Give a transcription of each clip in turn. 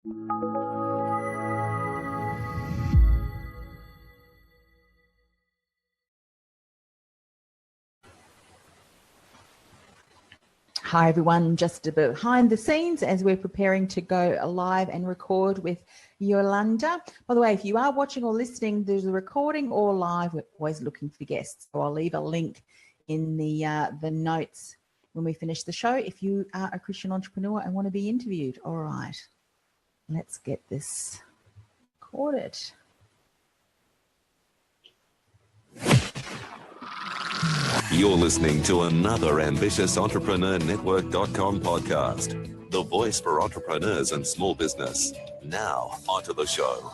Hi everyone, just a bit behind the scenes as we're preparing to go live and record with Yolanda. By the way, if you are watching or listening, there's a recording or live. We're always looking for guests, so I'll leave a link in the notes when we finish the show if you are a Christian entrepreneur and want to be interviewed. All right, let's get this recorded. You're listening to another Ambitious Entrepreneur Network.com podcast, the voice for entrepreneurs and small business. Now, onto the show.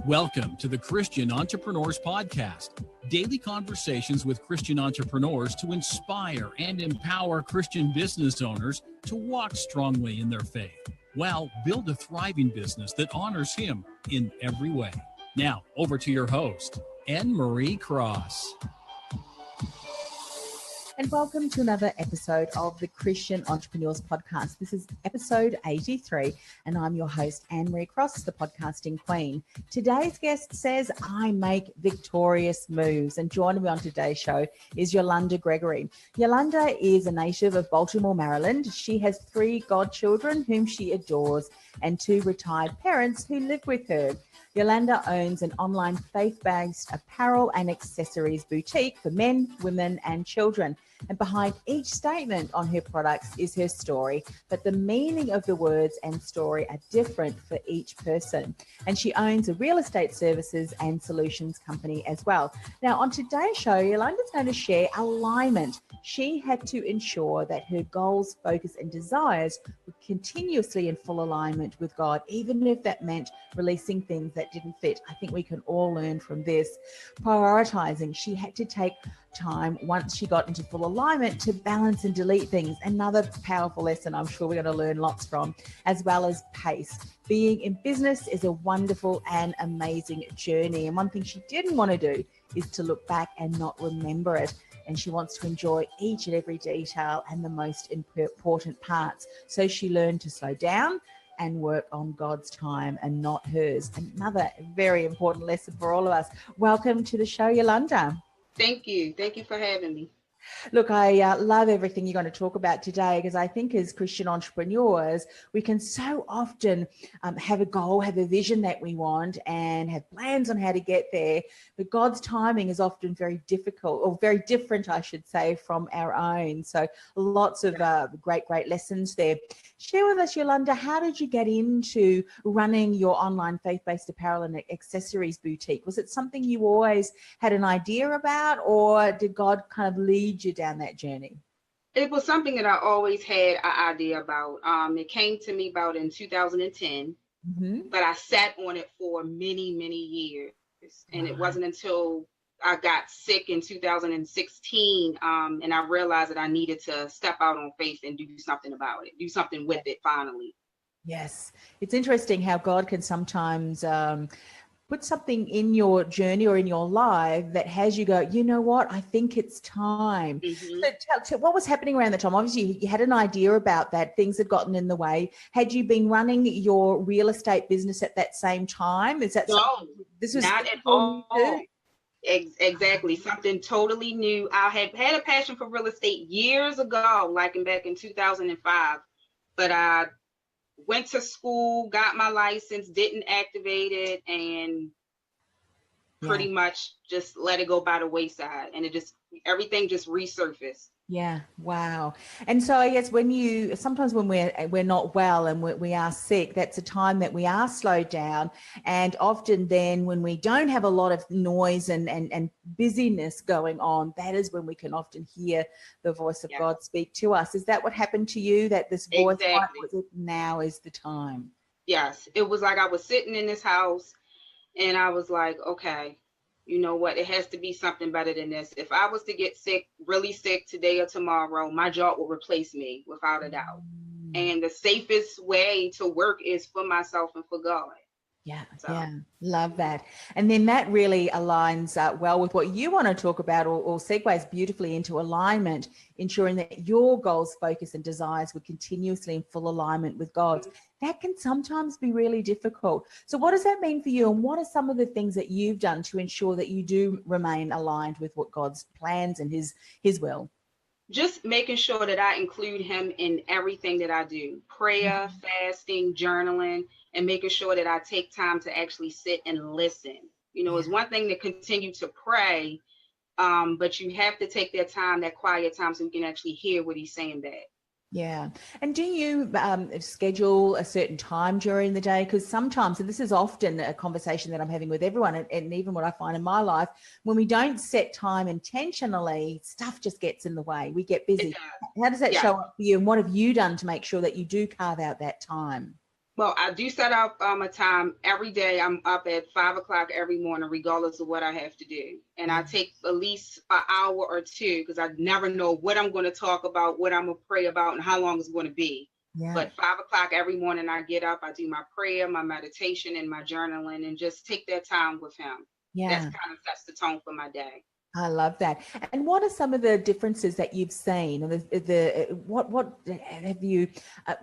Welcome to the Christian Entrepreneurs Podcast, daily conversations with Christian entrepreneurs to inspire and empower Christian business owners to walk strongly in their faith, while build a thriving business that honors Him in every way. Now, over to your host, Anne-Marie Cross. And welcome to another episode of the Christian Entrepreneurs Podcast. This is episode 83, and I'm your host, Anne-Marie Cross, the podcasting queen. Today's guest says, I make victorious moves. And joining me on today's show is Yolanda Gregory. Yolanda is a native of Baltimore, Maryland. She has 3 godchildren whom she adores and 2 retired parents who live with her. Yolanda owns an online faith-based apparel and accessories boutique for men, women, and children. And behind each statement on her products is her story, but the meaning of the words and story are different for each person. And she owns a real estate services and solutions company as well. Now, on today's show, Yolanda's going to share alignment. She had to ensure that her goals, focus, and desires were continuously in full alignment with God, even if that meant releasing things that didn't fit. I think we can all learn from this. Prioritizing, she had to take time once she got into full alignment to balance and delete things. Another powerful lesson I'm sure we're going to learn lots from, as well as pace. Being in business is a wonderful and amazing journey. And one thing she didn't want to do is to look back and not remember it. And she wants to enjoy each and every detail and the most important parts. So she learned to slow down and work on God's time and not hers. Another very important lesson for all of us. Welcome to the show, Yolanda. Thank you. Thank you for having me. Look, I love everything you're going to talk about today, because I think as Christian entrepreneurs, we can so often have a goal, have a vision that we want and have plans on how to get there. But God's timing is often very difficult, or very different, I should say, from our own. So lots of great lessons there. Share with us, Yolanda, how did you get into running your online faith-based apparel and accessories boutique? Was it something you always had an idea about, or did God kind of lead you down that journey? It was something that I always had an idea about. It came to me about in 2010, but I sat on it for many years. And it wasn't until I got sick in 2016 and I realized that I needed to step out on faith and do something about it, do something with it finally. Yes. It's interesting how God can sometimes put something in your journey or in your life that has you go, you know what, I think it's time. So tell what was happening around the time? Obviously, you had an idea about that. Things had gotten in the way. Had you been running your real estate business at that same time? Is that no, this was not at all. Exactly. Something totally new. I had a passion for real estate years ago, like back in 2005, but I went to school, got my license, didn't activate it, and pretty much just let it go by the wayside. And everything just resurfaced. Yeah. Wow. And so I guess sometimes when we're not well and we are sick, that's a time that we are slowed down. And often then when we don't have a lot of noise and busyness going on, that is when we can often hear the voice of God speak to us. Is that what happened to you, that this voice, now is the time? Yes. It was like I was sitting in this house and I was like, okay, you know what? It has to be something better than this. If I was to get sick, really sick today or tomorrow, my job will replace me without a doubt. And the safest way to work is for myself and for God. Yeah, So. yeah, love that. And then that really aligns well with what you want to talk about, or segues beautifully into alignment, ensuring that your goals, focus, and desires were continuously in full alignment with God's. That can sometimes be really difficult. So what does that mean for you? And what are some of the things that you've done to ensure that you do remain aligned with what God's plans and his will? Just making sure that I include him in everything that I do, prayer, fasting, journaling, and making sure that I take time to actually sit and listen. It's one thing to continue to pray, but you have to take that time, that quiet time, so you can actually hear what he's saying back. Yeah. And do you schedule a certain time during the day? Because sometimes, and this is often a conversation that I'm having with everyone, and even what I find in my life, when we don't set time intentionally, stuff just gets in the way. We get busy. How does that show up for you? And what have you done to make sure that you do carve out that time? Well, I do set up a time every day. I'm up at 5:00 every morning, regardless of what I have to do. And I take at least an hour or two, because I never know what I'm going to talk about, what I'm going to pray about, and how long it's going to be. Yeah. But 5:00 every morning, I get up, I do my prayer, my meditation, and my journaling, and just take that time with him. Yeah. That kind of sets the tone for my day. I love that. And what are some of the differences that you've seen? What have you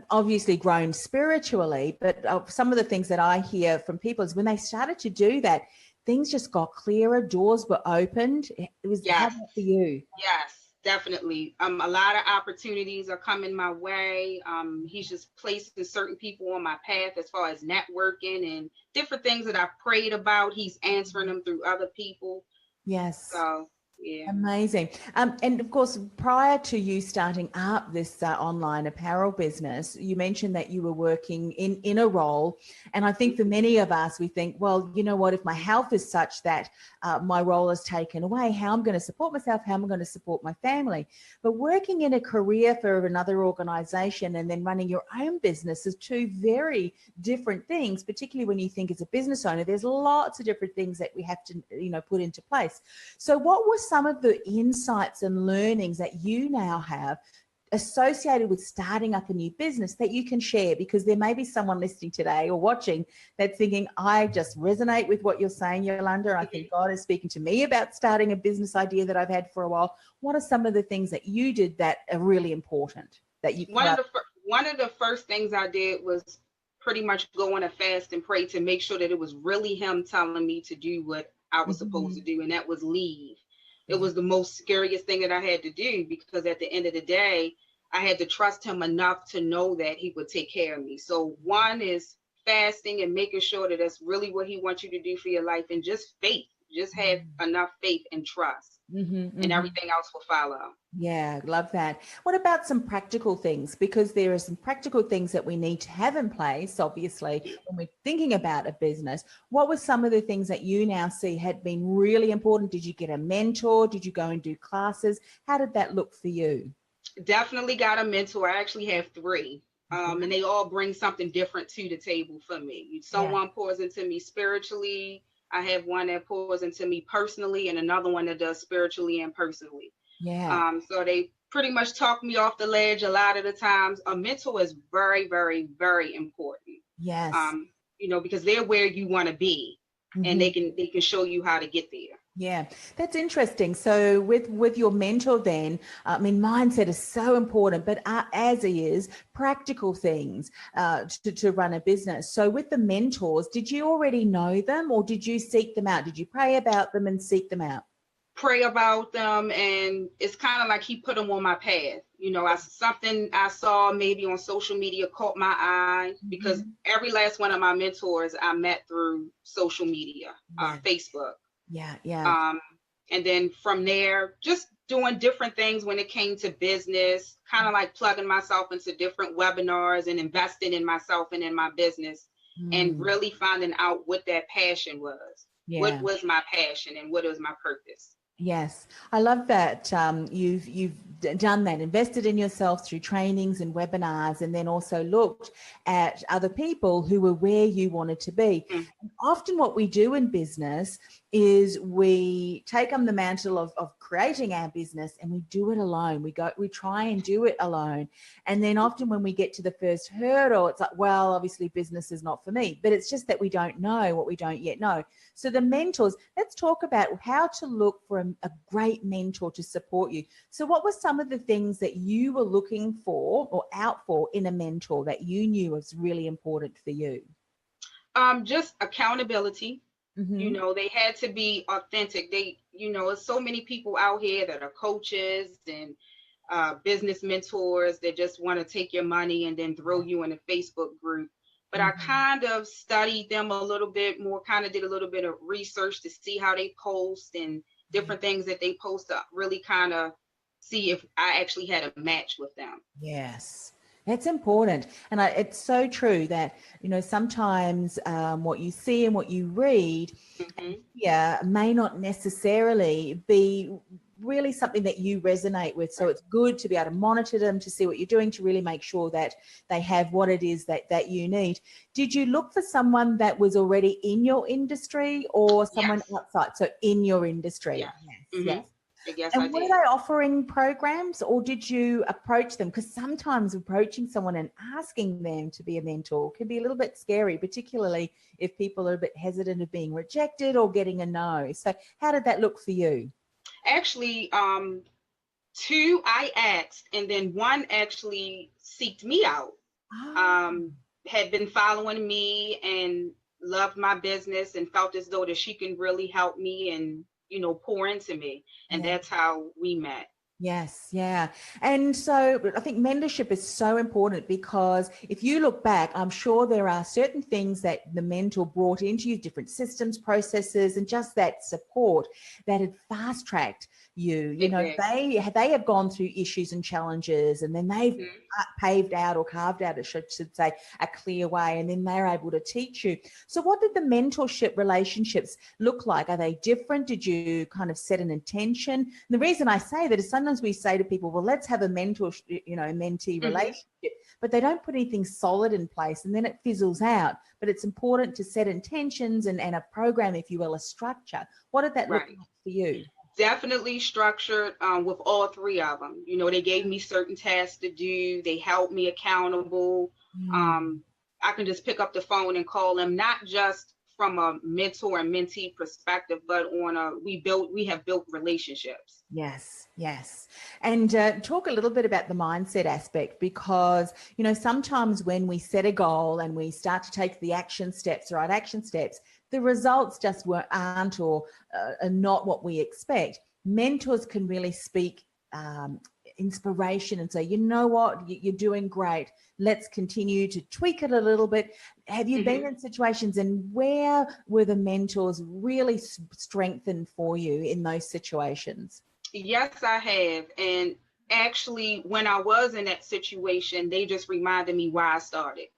obviously grown spiritually? But some of the things that I hear from people is when they started to do that, things just got clearer. Doors were opened. It was how about for you? Yes, definitely. A lot of opportunities are coming my way. He's just placing certain people on my path as far as networking and different things that I've prayed about. He's answering them through other people. Yes. So, yeah. Amazing. And of course, prior to you starting up this online apparel business, you mentioned that you were working in a role. And I think for many of us, we think, well, you know what, if my health is such that my role is taken away, how am I going to support myself? How am I going to support my family? But working in a career for another organization and then running your own business is two very different things, particularly when you think as a business owner, there's lots of different things that we have to, put into place. So what were some of the insights and learnings that you now have associated with starting up a new business that you can share? Because there may be someone listening today or watching that's thinking, I just resonate with what you're saying, Yolanda. I think God is speaking to me about starting a business idea that I've had for a while. What are some of the things that you did that are really important that you one of the first things I did was pretty much go on a fast and pray to make sure that it was really him telling me to do what I was supposed to do, and that was leave. It was the most scariest thing that I had to do, because at the end of the day, I had to trust him enough to know that he would take care of me. So one is fasting and making sure that that's really what he wants you to do for your life, and just faith. Just have enough faith and trust, and everything else will follow. Yeah, love that. What about some practical things? Because there are some practical things that we need to have in place, obviously, when we're thinking about a business. What were some of the things that you now see had been really important? Did you get a mentor? Did you go and do classes? How did that look for you? Definitely got a mentor. I actually have 3. And they all bring something different to the table for me. Someone pours into me spiritually. I have one that pours into me personally, and another one that does spiritually and personally. Yeah. So they pretty much talk me off the ledge a lot of the times. A mentor is very, very, very important. Yes. Because they're where you want to be, and they can show you how to get there. Yeah, that's interesting. So with your mentor then, mindset is so important, but as is practical things to run a business. So with the mentors, did you already know them, or did you seek them out? Did you pray about them and seek them out? Pray about them, and it's kind of like he put them on my path. Something I saw maybe on social media caught my eye, because every last one of my mentors I met through social media, Facebook. Yeah. And then from there, just doing different things when it came to business, kind of like plugging myself into different webinars and investing in myself and in my business, and really finding out what that passion was. What was my passion and what was my purpose? Yes, I love that you've done that, invested in yourself through trainings and webinars, and then also looked at other people who were where you wanted to be. Mm. And often what we do in business is we take on the mantle of creating our business, and we do it alone. We try and do it alone. And then often when we get to the first hurdle, it's like, well, obviously business is not for me, but it's just that we don't know what we don't yet know. So the mentors, let's talk about how to look for a great mentor to support you. So what were some of the things that you were looking for or out for in a mentor that you knew was really important for you? Just accountability. Mm-hmm. You know, they had to be authentic. There's so many people out here that are coaches and business mentors that just want to take your money and then throw you in a Facebook group. But I kind of studied them a little bit more, kind of did a little bit of research to see how they post and different things that they post to really kind of see if I actually had a match with them. Yes. That's important. And it's so true that, sometimes what you see and what you read may not necessarily be really something that you resonate with. So it's good to be able to monitor them, to see what you're doing, to really make sure that they have what it is that you need. Did you look for someone that was already in your industry or someone outside? So in your industry? Yes. Yes. Yes. Yes, and I were did. they offering programs, or did you approach them? Because sometimes approaching someone and asking them to be a mentor can be a little bit scary, particularly if people are a bit hesitant of being rejected or getting a no. So how did that look for you? Actually, two I asked, and then one actually seeked me out. Had been following me and loved my business and felt as though that she can really help me and pour into me, and that's how we met. Yes, yeah. And so I think mentorship is so important, because if you look back, I'm sure there are certain things that the mentor brought into you, different systems, processes, and just that support that had fast-tracked you. They have gone through issues and challenges, and then they've paved out or carved out, I should say, a clear way, and then they're able to teach you. So what did the mentorship relationships look like? Are they different? Did you kind of set an intention? And the reason I say that is sometimes we say to people, well, let's have a mentee relationship, but they don't put anything solid in place, and then it fizzles out. But it's important to set intentions and a program, if you will, a structure. What did that look like for you? Definitely structured with all three of them. They gave me certain tasks to do. They held me accountable. I can just pick up the phone and call them, not just from a mentor and mentee perspective, but we have built relationships. Yes, yes. And talk a little bit about the mindset aspect, because, sometimes when we set a goal and we start to take the action steps, the results just aren't or are not what we expect. Mentors can really speak inspiration and say, you know what, you're doing great. Let's continue to tweak it a little bit. Have you been in situations, and where were the mentors really strengthened for you in those situations? Yes, I have. And actually, when I was in that situation, they just reminded me why I started,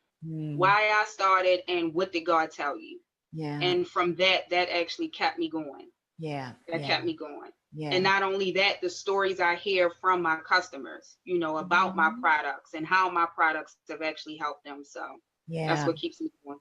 and what did God tell you? Yeah. And from that actually kept me going. Yeah. Kept me going. Yeah. And not only that, the stories I hear from my customers, about my products and how my products have actually helped them. So that's what keeps me going.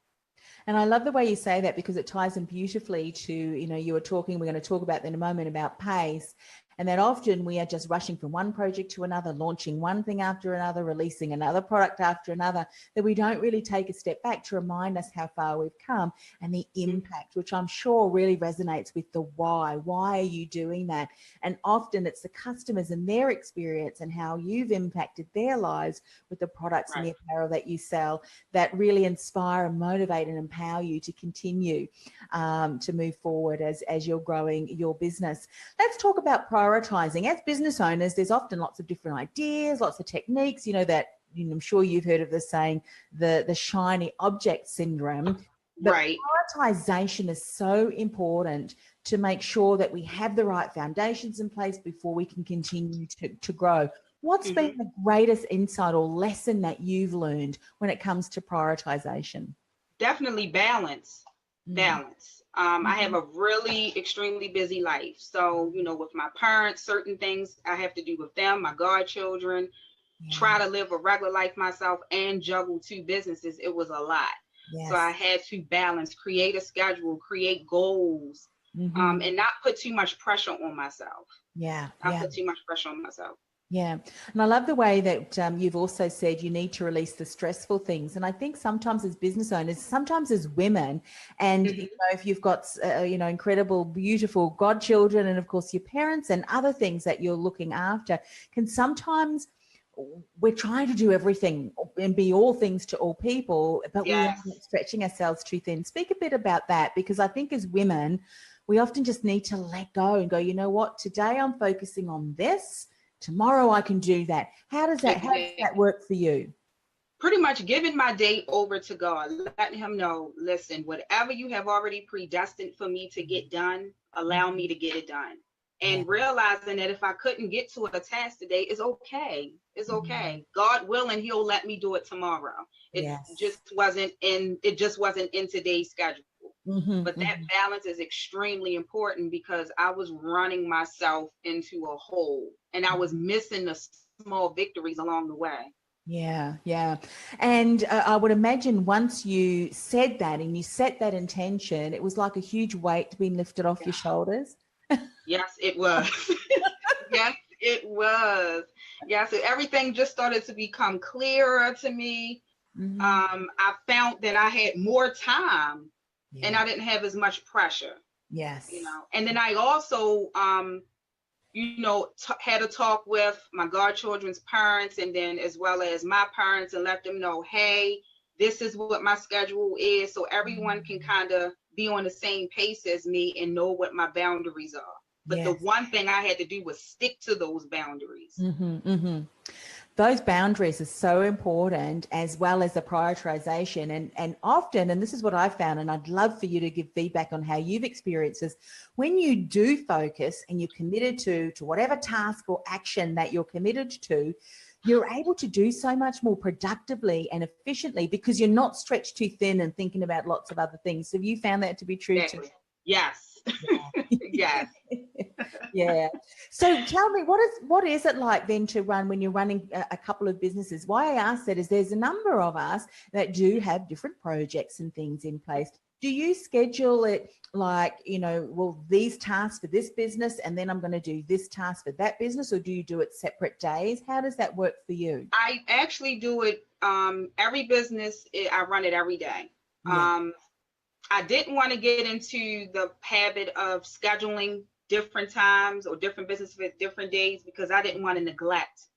And I love the way you say that, because it ties in beautifully to, we're going to talk about in a moment about pace. And that often we are just rushing from one project to another, launching one thing after another, releasing another product after another, that we don't really take a step back to remind us how far we've come and the impact, which I'm sure really resonates with the why. Why are you doing that? And often it's the customers and their experience and how you've impacted their lives with the products and the apparel that you sell that really inspire and motivate and empower you to continue to move forward as you're growing your business. Let's talk about prioritizing. As business owners, there's often lots of different ideas, lots of techniques, that I'm sure you've heard of the saying, the shiny object syndrome. But prioritization is so important to make sure that we have the right foundations in place before we can continue to grow. What's been the greatest insight or lesson that you've learned when it comes to prioritization? Definitely balance. balance. I have a really extremely busy life. So, with my parents, certain things I have to do with them, my godchildren, try to live a regular life myself and juggle 2 businesses. It was a lot. Yes. So I had to balance, create a schedule, create goals, and not put too much pressure on myself. Not put too much pressure on myself. Yeah. And I love the way that you've also said you need to release the stressful things. And I think sometimes as business owners, sometimes as women, and if you've got, incredible, beautiful godchildren, and of course your parents and other things that you're looking after, can sometimes we're trying to do everything and be all things to all people, but we are stretching ourselves too thin. Speak a bit about that, because I think as women, we often just need to let go and go, you know what, today I'm focusing on this. Tomorrow I can do that. How does that work for you? Pretty much giving my day over to God, letting him know, listen, whatever you have already predestined for me to get done, allow me to get it done. And realizing that if I couldn't get to a task today, it's okay. It's okay. God willing, he'll let me do it tomorrow. It just wasn't in today's schedule. But that balance is extremely important, because I was running myself into a hole and I was missing the small victories along the way. Yeah. And I would imagine once you said that and you set that intention, it was like a huge weight being lifted off your shoulders. Yes, it was. Yes, it was. Yes, everything just started to become clearer to me. I found that I had more time. And I didn't have as much pressure. Yes. And then I also, had a talk with my godchildren's parents, and then as well as my parents, and let them know, hey, this is what my schedule is. So everyone can kind of be on the same pace as me and know what my boundaries are. But the one thing I had to do was stick to those boundaries. Those boundaries are so important, as well as the prioritization. And often, and this is what I found, and I'd love for you to give feedback on how you've experienced this, when you do focus and you're committed to whatever task or action that you're committed to, you're able to do so much more productively and efficiently, because you're not stretched too thin and thinking about lots of other things. Have you found that to be true too? Yes. Yes. Yeah. So tell me, what is it like then to run when you're running a couple of businesses? Why I ask that is there's a number of us that do have different projects and things in place. Do you schedule it like, these tasks for this business and then I'm going to do this task for that business, or do you do it separate days? How does that work for you? I actually do it every business. I run it every day. I didn't want to get into the habit of scheduling different times or different businesses at different days, because I didn't want to neglect,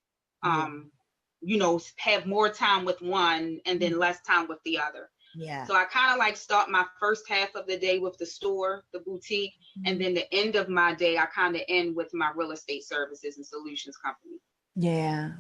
have more time with one and then less time with the other. So I kind of like start my first half of the day with the store, the boutique, and then the end of my day, I kind of end with my real estate services and solutions company. Yeah,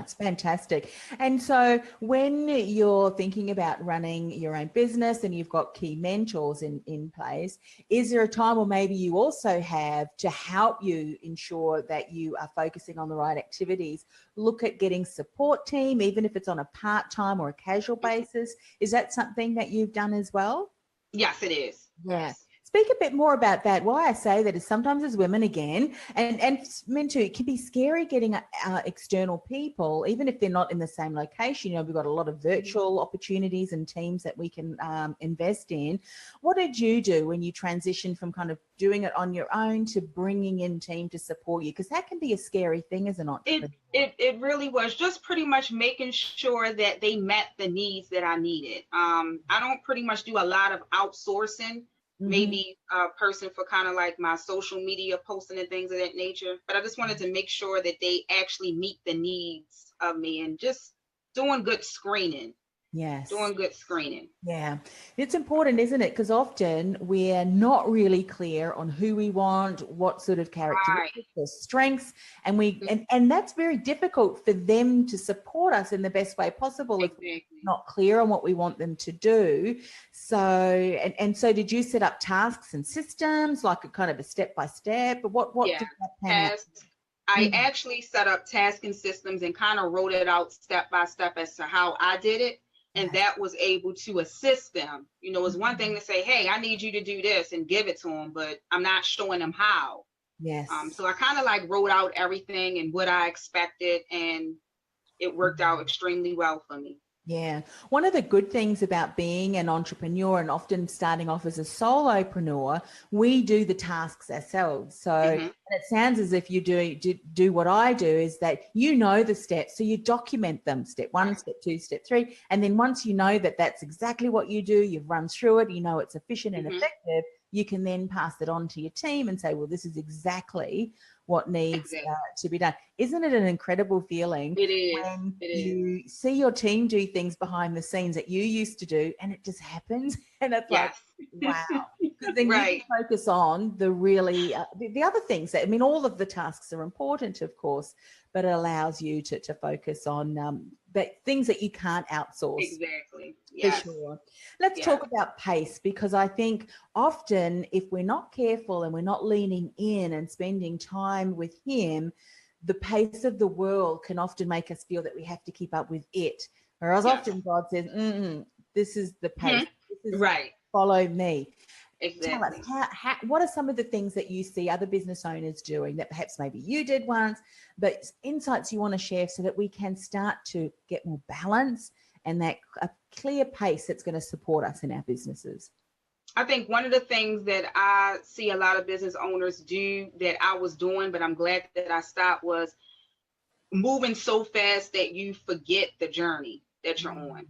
it's fantastic. And so when you're thinking about running your own business and you've got key mentors in place, is there a time, or maybe you also have, to help you ensure that you are focusing on the right activities, look at getting support team, even if it's on a part-time or a casual basis? Is that something that you've done as well? Yes, it is. Yes. Speak a bit more about that. Why I say that is sometimes as women, again, and men too, it can be scary getting external people, even if they're not in the same location. We've got a lot of virtual opportunities and teams that we can invest in. What did you do when you transitioned from kind of doing it on your own to bringing in team to support you? Because that can be a scary thing as an entrepreneur. It really was just pretty much making sure that they met the needs that I needed. I don't pretty much do a lot of outsourcing. Maybe a person for kind of like my social media posting and things of that nature. But I just wanted to make sure that they actually meet the needs of me, and just doing good screening. Yes. Doing good screening. Yeah. It's important, isn't it? Because often we're not really clear on who we want, what sort of characteristics or strengths, and and that's very difficult for them to support us in the best way possible if we're not clear on what we want them to do. So, and so did you set up tasks and systems, like a kind of a step-by-step? What did that pan out? I actually set up task and systems and kind of wrote it out step by step as to how I did it. And that was able to assist them. You know, it's one thing to say, hey, I need you to do this and give it to them, but I'm not showing them how. Yes. So I kind of like wrote out everything and what I expected, and it worked out extremely well for me. Yeah. One of the good things about being an entrepreneur and often starting off as a solopreneur, we do the tasks ourselves. So, and it sounds as if you do what I do, is that you know the steps. So you document them, step 1, step 2, step 3. And then once you know that that's exactly what you do, you've run through it, you know it's efficient and effective, you can then pass it on to your team and say, well, this is exactly what needs to be done. Isn't it an incredible feeling? It is. When you see your team do things behind the scenes that you used to do, and it just happens, and it's like, wow. Because then you can focus on the really the other things. That, I mean, all of the tasks are important, of course, but it allows you to focus on things that you can't outsource. Exactly. For sure. Let's talk about pace, because I think often if we're not careful and we're not leaning in and spending time with him, the pace of the world can often make us feel that we have to keep up with it. Whereas often God says, this is the pace. This is follow me. Exactly. Tell us, what are some of the things that you see other business owners doing that perhaps maybe you did once, but insights you want to share so that we can start to get more balance and that a clear pace that's going to support us in our businesses? I think one of the things that I see a lot of business owners do that I was doing, but I'm glad that I stopped, was moving so fast that you forget the journey that you're on.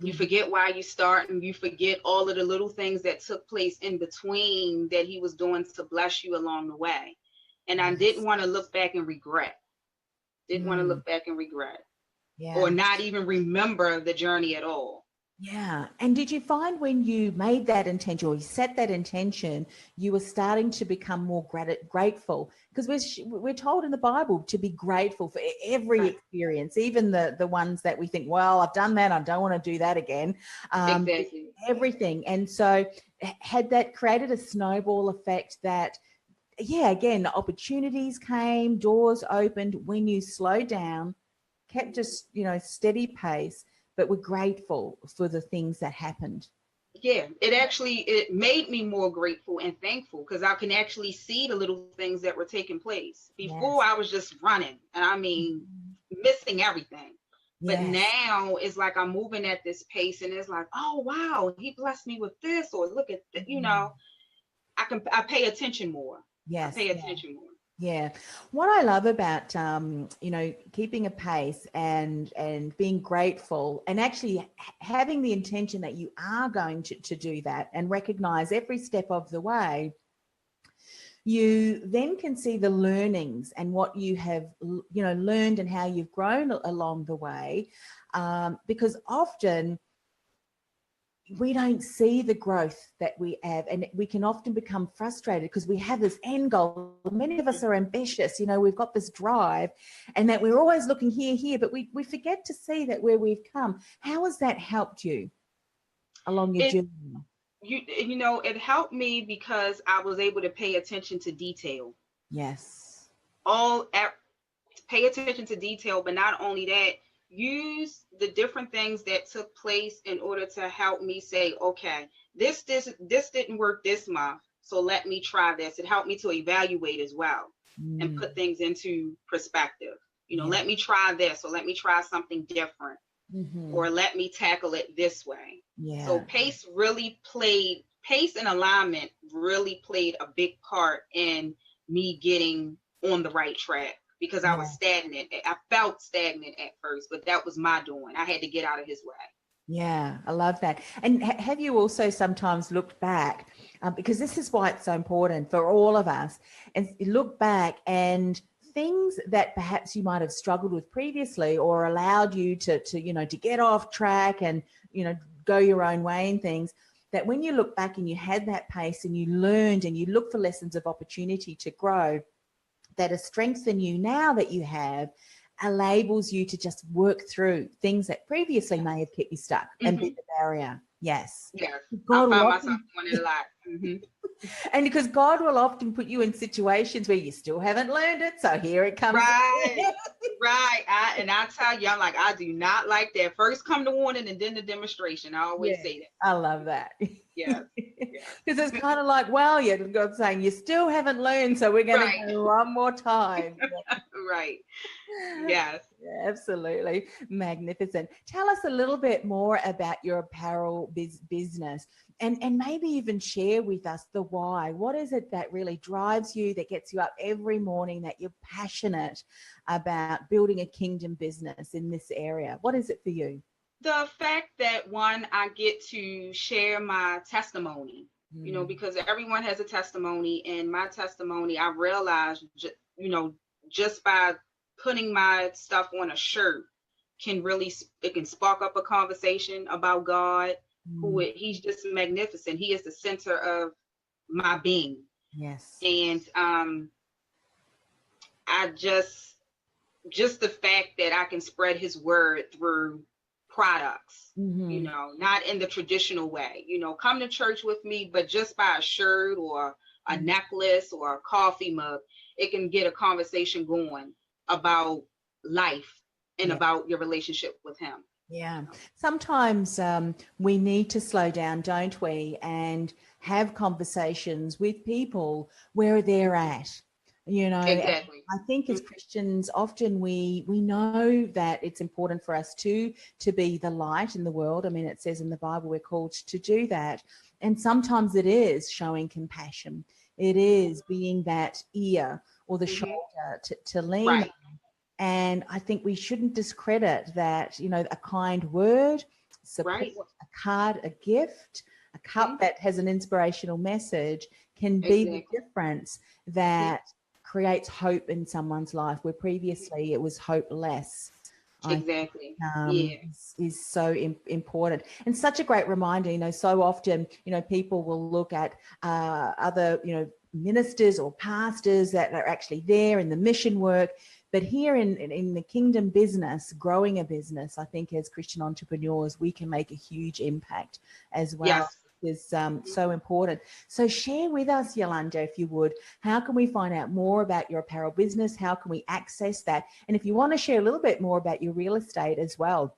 You forget why you start, and you forget all of the little things that took place in between that he was doing to bless you along the way. And I didn't want to look back and regret. Or not even remember the journey at all. Yeah. And did you find when you made that intention, or you set that intention, you were starting to become more grateful? Because we're told in the Bible to be grateful for every experience, even the ones that we think, well, I've done that, I don't want to do that again. Everything. And so had that created a snowball effect that, again, opportunities came, doors opened when you slowed down, kept just, steady pace, but we're grateful for the things that happened? Yeah, it made me more grateful and thankful, because I can actually see the little things that were taking place. Before, I was just running, and I mean, missing everything. But now it's like I'm moving at this pace, and it's like, oh, wow, he blessed me with this, or look at, I pay attention more. Yes. I pay attention more. Yeah. What I love about, keeping a pace and being grateful, and actually having the intention that you are going to do that and recognize every step of the way, you then can see the learnings and what you have, learned and how you've grown along the way. Because often we don't see the growth that we have, and we can often become frustrated because we have this end goal. Many of us are ambitious, we've got this drive, and that we're always looking here, but we forget to see that where we've come. How has that helped you along your journey? It helped me because I was able to pay attention to detail. Yes. Pay attention to detail, but not only that, use the different things that took place in order to help me say, okay, this didn't work this month, so let me try this. It helped me to evaluate as well and put things into perspective. Let me try this, or let me try something different, or let me tackle it this way. Yeah. So pace and alignment really played a big part in me getting on the right track. Because I was stagnant. I felt stagnant at first, but that was my doing. I had to get out of his way. Yeah, I love that. And have you also sometimes looked back, because this is why it's so important for all of us, and look back and things that perhaps you might have struggled with previously, or allowed you to get off track and, go your own way and things, that when you look back and you had that pace and you learned and you look for lessons of opportunity to grow, that a strength in you now that you have enables you to just work through things that previously may have kept you stuck and be the barrier. Yes. Yeah. I found myself doing it a lot. And because God will often put you in situations where you still haven't learned it. So here it comes. Right. Right. I tell you, I'm like, I do not like that. First come the warning and then the demonstration. I always say that. I love that. Yes. Because it's kind of like, well, yeah, God's saying you still haven't learned, so we're going to go one more time. Right. Yes. Yeah, absolutely. Magnificent. Tell us a little bit more about your apparel business and maybe even share with us the why. What is it that really drives you, that gets you up every morning, that you're passionate about building a kingdom business in this area? What is it for you? The fact that, one, I get to share my testimony, because everyone has a testimony, and my testimony, I realized, just by putting my stuff on a shirt it can spark up a conversation about God, he's just magnificent. He is the center of my being. Yes. And I just the fact that I can spread his word through products, not in the traditional way, come to church with me, but just by a shirt or a necklace or a coffee mug, it can get a conversation going about life and about your relationship with him. Yeah. Sometimes we need to slow down, don't we? And have conversations with people where they're at. Exactly. I think as Christians, often we know that it's important for us to be the light in the world. I mean, it says in the Bible we're called to do that. And sometimes it is showing compassion. It is being that ear or the shoulder to lean on. And I think we shouldn't discredit that, a kind word, support, a card, a gift, a cup that has an inspirational message can be the difference that creates hope in someone's life, where previously it was hopeless. Exactly. Is so important, and such a great reminder. So often, people will look at other, ministers or pastors that are actually there in the mission work. But here in the kingdom business, growing a business, I think as Christian entrepreneurs, we can make a huge impact as well. Yes. Is so important. So share with us, Yolanda, if you would, how can we find out more about your apparel business? How can we access that? And if you want to share a little bit more about your real estate as well,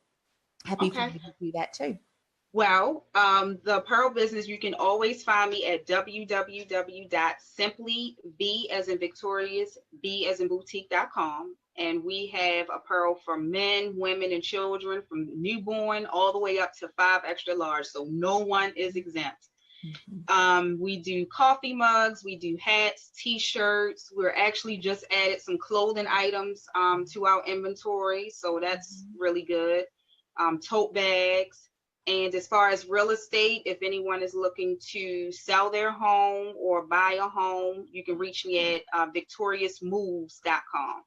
happy for you to do that too. Well, the apparel business, you can always find me at www.simplyb as in victorious, b as in boutique.com. And we have apparel for men, women, and children, from newborn all the way up to 5 extra large. So no one is exempt. We do coffee mugs, we do hats, t-shirts. We're actually just added some clothing items to our inventory. So that's really good. Tote bags. And as far as real estate, if anyone is looking to sell their home or buy a home, you can reach me at victoriousmoves.com.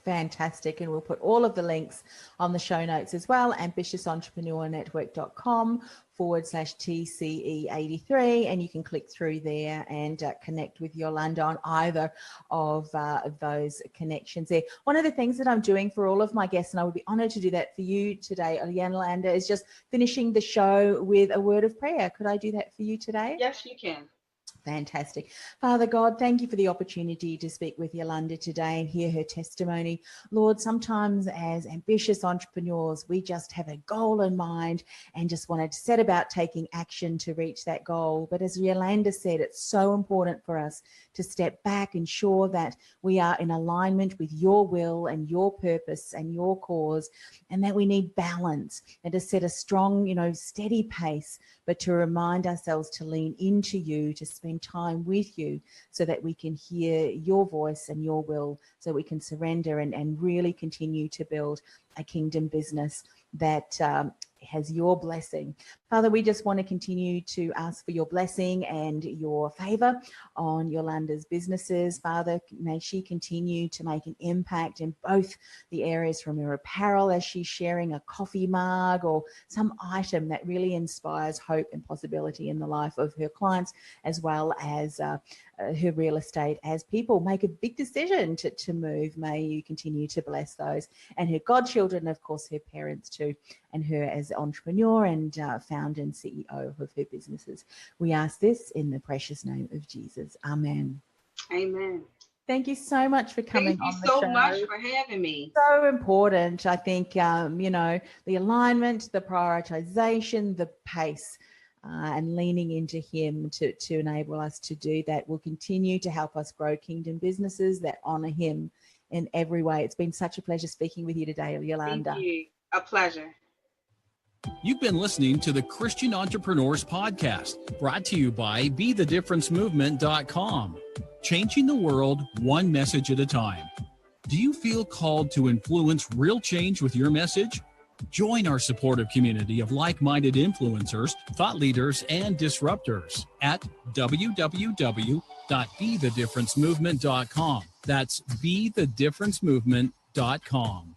Fantastic. And we'll put all of the links on the show notes as well. ambitiousentrepreneurnetwork.com/TCE83. And you can click through there and connect with Yolanda on either of those connections there. One of the things that I'm doing for all of my guests, and I would be honored to do that for you today, Yolanda, is just finishing the show with a word of prayer. Could I do that for you today? Yes, you can. Fantastic. Father God, thank you for the opportunity to speak with Yolanda today and hear her testimony. Lord, sometimes as ambitious entrepreneurs, we just have a goal in mind and just wanted to set about taking action to reach that goal. But as Yolanda said, it's so important for us to step back, ensure that we are in alignment with your will and your purpose and your cause, and that we need balance and to set a strong, steady pace, but to remind ourselves to lean into you, to spend time with you so that we can hear your voice and your will, so we can surrender and really continue to build a kingdom business that has your blessing. Father, we just want to continue to ask for your blessing and your favor on Yolanda's businesses. Father, may she continue to make an impact in both the areas, from her apparel, as she's sharing a coffee mug or some item that really inspires hope and possibility in the life of her clients, as well as her real estate as people make a big decision to move. May you continue to bless those, and her godchildren, of course, her parents too, and her as entrepreneur and founder and CEO of her businesses. We ask this in the precious name of Jesus. Amen. Amen. Thank you so much for coming on the show. Thank you so much for having me. So important. I think, the alignment, the prioritization, the pace, and leaning into him to enable us to do that will continue to help us grow kingdom businesses that honor him in every way. It's been such a pleasure speaking with you today, Yolanda. Thank you. A pleasure. You've been listening to the Christian Entrepreneurs Podcast, brought to you by BeTheDifferenceMovement.com. Changing the world one message at a time. Do you feel called to influence real change with your message? Join our supportive community of like-minded influencers, thought leaders, and disruptors at www.BeTheDifferenceMovement.com. That's BeTheDifferenceMovement.com.